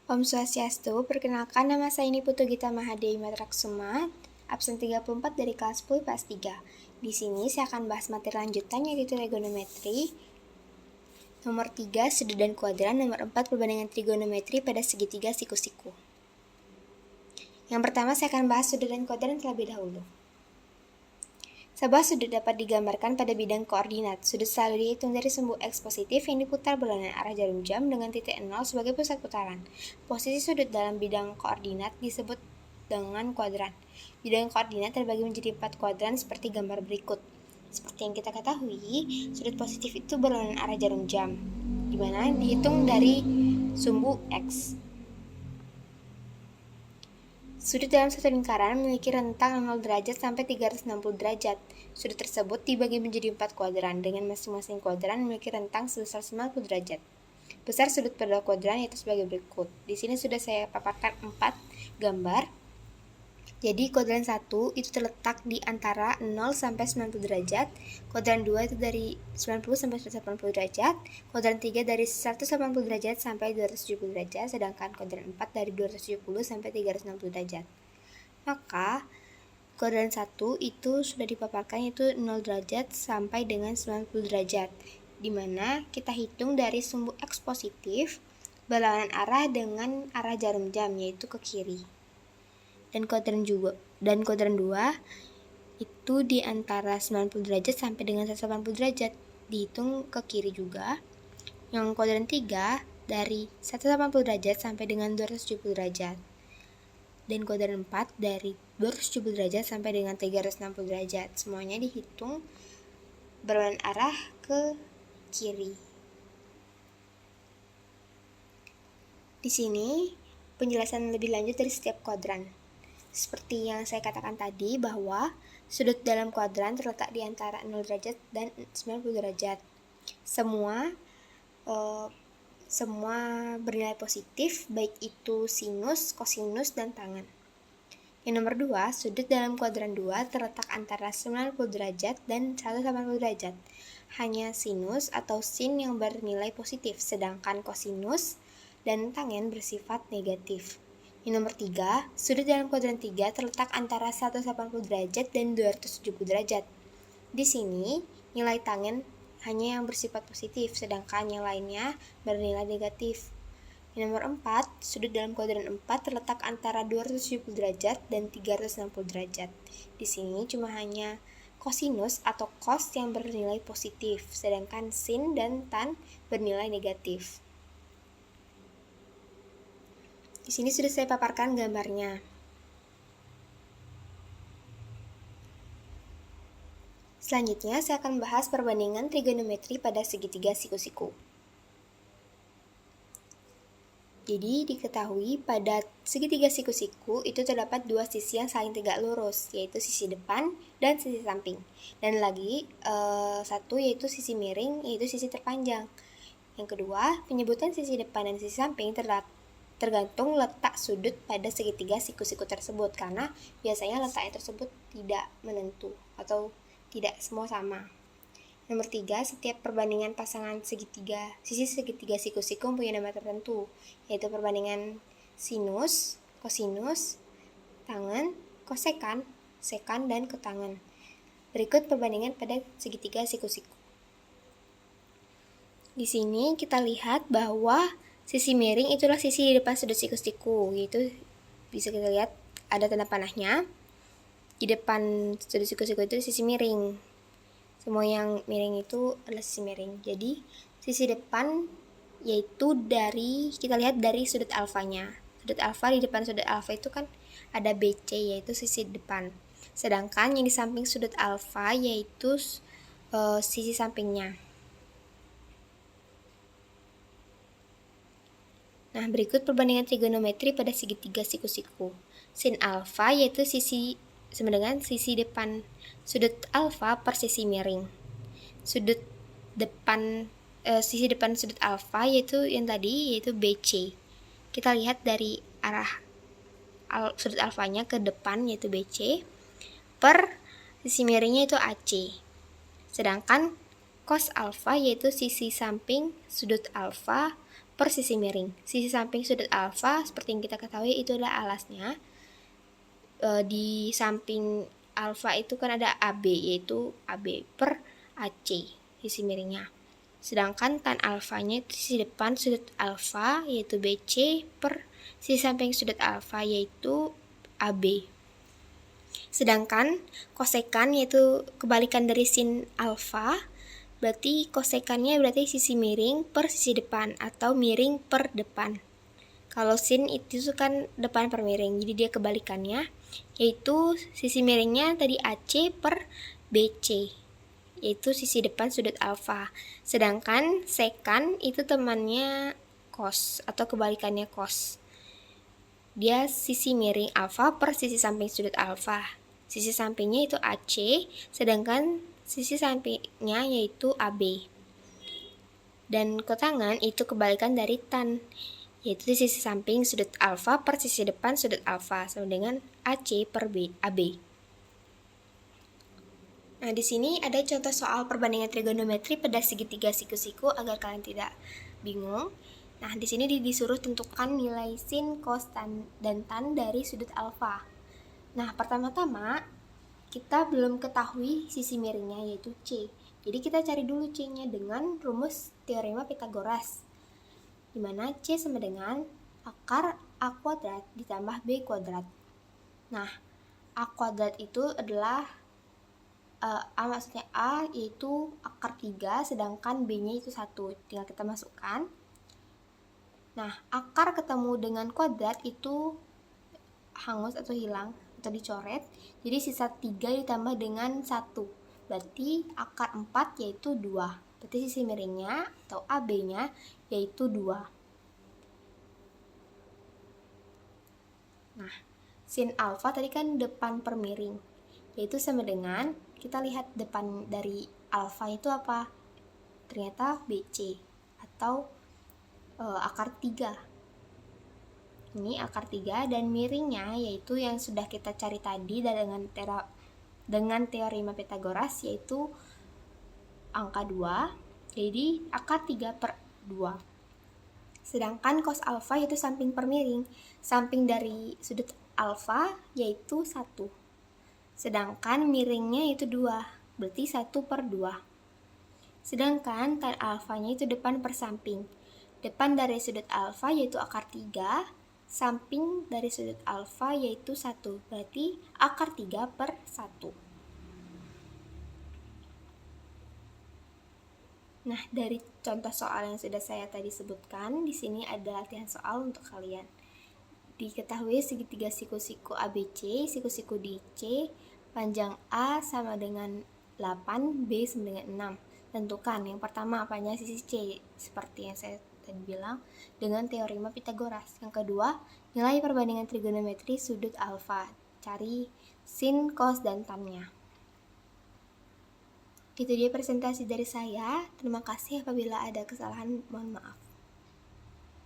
Om Swastiastu, perkenalkan nama saya ini Putu Gita Mahadewi Matraksumat, absen 34 dari kelas 10 IPS 3. Di sini saya akan bahas materi lanjutan yaitu trigonometri. Nomor 3, sudut dan kuadran. Nomor 4, perbandingan trigonometri pada segitiga siku-siku. Yang pertama saya akan bahas sudut dan kuadran terlebih dahulu. Sebuah sudut dapat digambarkan pada bidang koordinat. Sudut selalu dihitung dari sumbu X positif yang diputar berlawanan arah jarum jam dengan titik 0 sebagai pusat putaran. Posisi sudut dalam bidang koordinat disebut dengan kuadran. Bidang koordinat terbagi menjadi 4 kuadran seperti gambar berikut. Seperti yang kita ketahui, sudut positif itu berlawanan arah jarum jam, di mana dihitung dari sumbu X. Sudut dalam satu lingkaran memiliki rentang 0 derajat sampai 360 derajat. Sudut tersebut dibagi menjadi 4 kuadran, dengan masing-masing kuadran memiliki rentang sebesar 90 derajat. Besar sudut pada kuadran yaitu sebagai berikut. Di sini sudah saya paparkan 4 gambar. Jadi kuadran 1 itu terletak di antara 0 sampai 90 derajat, kuadran 2 itu dari 90 sampai 180 derajat, kuadran 3 dari 180 derajat sampai 270 derajat, sedangkan kuadran 4 dari 270 sampai 360 derajat. Maka kuadran 1 itu sudah dipaparkan yaitu 0 derajat sampai dengan 90 derajat, di mana kita hitung dari sumbu X positif berlawanan arah dengan arah jarum jam yaitu ke kiri. Dan kuadran 2 itu di antara 90 derajat sampai dengan 180 derajat, dihitung ke kiri juga. Yang kuadran 3 dari 180 derajat sampai dengan 270 derajat. Dan kuadran 4 dari 270 derajat sampai dengan 360 derajat. Semuanya dihitung berlawanan arah ke kiri. Di sini penjelasan lebih lanjut dari setiap kuadran. Seperti yang saya katakan tadi bahwa sudut dalam kuadran terletak di antara 0 derajat dan 90 derajat. Semua bernilai positif, baik itu sinus, kosinus, dan tangen. Yang nomor 2, sudut dalam kuadran 2 terletak antara 90 derajat dan 180 derajat. Hanya sinus atau sin yang bernilai positif, sedangkan kosinus dan tangen bersifat negatif. Yang nomor 3, sudut dalam kuadran 3 terletak antara 180 derajat dan 270 derajat. Di sini, nilai tangen hanya yang bersifat positif, sedangkan yang lainnya bernilai negatif. Yang nomor 4, sudut dalam kuadran 4 terletak antara 270 derajat dan 360 derajat. Di sini cuma hanya kosinus atau cos yang bernilai positif, sedangkan sin dan tan bernilai negatif. Di sini sudah saya paparkan gambarnya. Selanjutnya, saya akan bahas perbandingan trigonometri pada segitiga siku-siku. Jadi, diketahui pada segitiga siku-siku itu terdapat dua sisi yang saling tegak lurus, yaitu sisi depan dan sisi samping. Dan lagi, satu yaitu sisi miring, yaitu sisi terpanjang. Yang kedua, penyebutan sisi depan dan sisi samping tergantung letak sudut pada segitiga siku-siku tersebut, karena biasanya letaknya tersebut tidak menentu atau tidak semua sama. Nomor 3, setiap perbandingan pasangan sisi segitiga siku-siku mempunyai nama tertentu, yaitu perbandingan sinus, kosinus, tangen, kosekan, sekan, dan kotangen. Berikut perbandingan pada segitiga siku-siku. Di sini kita lihat bahwa sisi miring itulah sisi di depan sudut siku-siku, yaitu bisa kita lihat ada tanda panahnya. Di depan sudut siku-siku itu sisi miring. Semua yang miring itu adalah sisi miring. Jadi sisi depan yaitu kita lihat dari sudut alfanya. Sudut alfa, di depan sudut alfa itu kan ada BC, yaitu sisi depan. Sedangkan yang di samping sudut alfa yaitu sisi sampingnya. Nah, berikut perbandingan trigonometri pada segitiga siku-siku. Sin alfa yaitu sisi sama dengan sisi depan sudut alfa per sisi miring. Sisi depan sudut alfa yaitu yang tadi, yaitu BC. Kita lihat dari arah sudut alfanya ke depan yaitu BC per sisi miringnya itu AC. Sedangkan cos alfa yaitu sisi samping sudut alfa per sisi miring. Sisi samping sudut alfa seperti yang kita ketahui itu adalah alasnya. Di samping alfa itu kan ada AB, yaitu AB per AC, sisi miringnya. Sedangkan tan alfanya itu sisi depan sudut alfa, yaitu BC per sisi samping sudut alfa, yaitu AB. Sedangkan kosekan yaitu kebalikan dari sin alfa, berarti kosekannya berarti sisi miring per sisi depan atau miring per depan. Kalau sin itu kan depan per miring, jadi dia kebalikannya, yaitu sisi miringnya tadi AC per BC, yaitu sisi depan sudut alfa. Sedangkan sekan itu temannya cos atau kebalikannya cos. Dia sisi miring alfa per sisi samping sudut alfa. Sisi sampingnya itu AC, sedangkan sisi sampingnya yaitu AB. Dan kotangan itu kebalikan dari tan, yaitu sisi samping sudut alfa per sisi depan sudut alfa sama dengan AC per AB. Nah, di sini ada contoh soal perbandingan trigonometri pada segitiga siku-siku agar kalian tidak bingung. Nah, di sini disuruh tentukan nilai sin, cos, dan tan dari sudut alfa. Nah, pertama-tama kita belum ketahui sisi miringnya yaitu C. Jadi kita cari dulu C-nya dengan rumus teorema Pitagoras, di mana C sama dengan akar A kuadrat ditambah B kuadrat. Nah, A kuadrat itu adalah maksudnya A yaitu akar 3, sedangkan B-nya itu 1. Tinggal kita masukkan. Nah, akar ketemu dengan kuadrat itu hangus atau hilang atau dicoret. Jadi sisa 3 ditambah dengan 1. Berarti akar 4 yaitu 2. Berarti sisi miringnya atau AB-nya yaitu 2. Nah, sin alfa tadi kan depan per miring, yaitu sama dengan, kita lihat depan dari alfa itu apa? Ternyata BC atau akar 3. Ini akar 3 dan miringnya yaitu yang sudah kita cari tadi dengan teorema Pitagoras yaitu angka 2. Jadi akar 3 per 2. Sedangkan cos alfa yaitu samping per miring. Samping dari sudut alfa yaitu 1. Sedangkan miringnya itu 2. Berarti 1 per 2. Sedangkan tan alfanya itu depan per samping. Depan dari sudut alfa yaitu akar 3. Samping dari sudut alfa yaitu 1. Berarti akar 3 per 1. Nah, dari contoh soal yang sudah saya tadi sebutkan, di sini ada latihan soal untuk kalian. Diketahui segitiga siku-siku ABC, siku-siku DC, panjang A sama dengan 8, B sama dengan 6. Tentukan yang pertama apanya sisi C, seperti yang saya tadi bilang, dengan teorema Pitagoras. Yang kedua, nilai perbandingan trigonometri sudut alfa. Cari sin, cos, dan tan-nya. Itu dia presentasi dari saya. Terima kasih apabila ada kesalahan, mohon maaf.